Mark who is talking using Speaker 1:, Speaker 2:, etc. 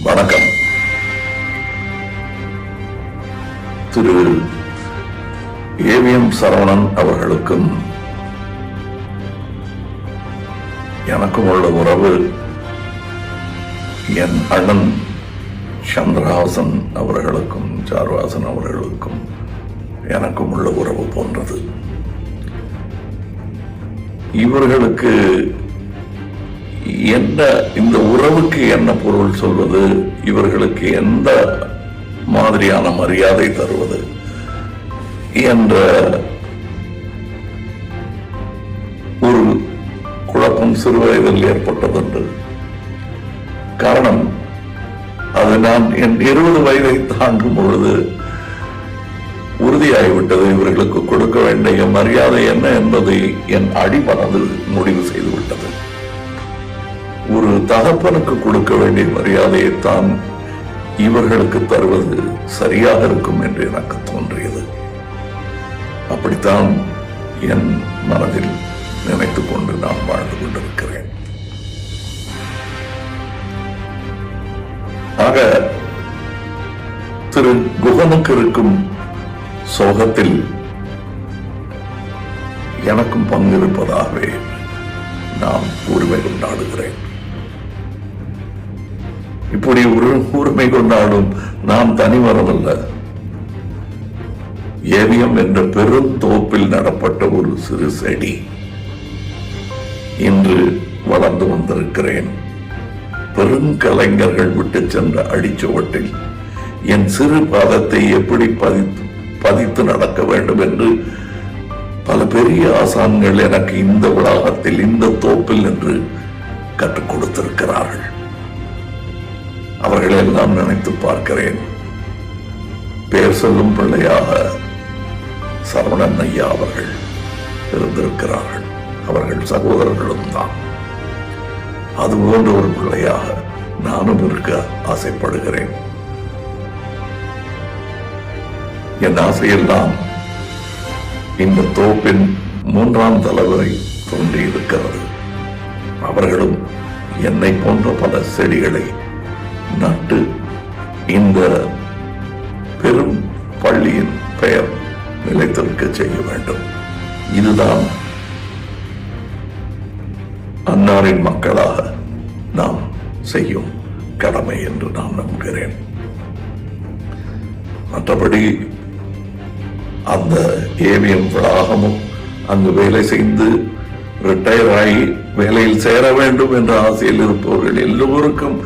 Speaker 1: வணக்கம். திரு ஏவிஎம் சரவணன் அவர்களுக்கும் எனக்கும் உள்ள உறவு என் அண்ணன் சந்திரஹாசன் அவர்களுக்கும் சாருஹாசன் அவர்களுக்கும் எனக்கும் உள்ள உறவு போன்றது. இவர்களுக்கு என்ன, இந்த உறவுக்கு என்ன பொருள் சொல்வது, இவர்களுக்கு எந்த மாதிரியான மரியாதை தருவது என்ற ஒரு குழப்பம் சிறுவயதில் ஏற்பட்டதுண்டு. காரணம், அது நான் என் 20 வயதை தாண்டும் பொழுது உறுதியாகிவிட்டது. இவர்களுக்கு கொடுக்க வேண்டிய மரியாதை என்ன என்பதை என் அடிமனது முடிவு செய்துவிட்டது. ஒரு தகப்பனுக்கு கொடுக்க வேண்டிய மரியாதையைத்தான் இவர்களுக்கு தருவது சரியாக இருக்கும் என்று எனக்கு தோன்றியது. அப்படித்தான் என் மனதில் நினைத்துக் கொண்டு நான் வாழ்ந்து கொண்டிருக்கிறேன். ஆக திரு குகனுக்கு இருக்கும் சோகத்தில் எனக்கும் பங்கிருப்பதாகவே நான் உரிமை கொண்டாடுகிறேன். இப்படி உரிமை கொண்டாடும் நாம் தனிமரமல்ல. ஏவிஎம் என்ற பெரும் தோப்பில் நடப்பட்ட ஒரு சிறு செடி. இன்று வளர்ந்து வந்திருக்கிறேன். பெருங்கலைஞர்கள் விட்டு சென்ற அடிச்சுவட்டில் என் சிறு பாதத்தை எப்படி பதித்து நடக்க வேண்டும் என்று பல பெரிய ஆசான்கள் எனக்கு இந்த வளாகத்தில், இந்த தோப்பில் என்று கற்றுக் கொடுத்திருக்கிறார்கள். அவர்களை எல்லாம் நினைத்து பார்க்கிறேன். பேர் சொல்லும் பிள்ளையாக சரவணன் ஐயா அவர்கள் இருந்திருக்கிறார்கள். அவர்கள் சகோதரர்களும் தான். அது போன்ற ஒரு பிள்ளையாக நானும் இருக்க ஆசைப்படுகிறேன். என் ஆசையெல்லாம் இந்த தோப்பின் 3ஆம் தலைவரை தோன்றியிருக்கிறது. அவர்களும் என்னை போன்ற பல செடிகளை நட்டு இந்த பெரும் பள்ளியின் பெயர் நிலைத்திருக்க செய்ய வேண்டும். இதுதான் அன்னாரின் மக்களாக நாம் செய்யும் கடமை என்று நான் நம்புகிறேன். மற்றபடி அந்த ஏவிஎம் வளாகமும் அங்கு வேலை செய்து ரிட்டையர் ஆகி வேலையில் சேர வேண்டும் என்ற ஆசையில் இருப்பவர்கள் எல்லோருக்கும்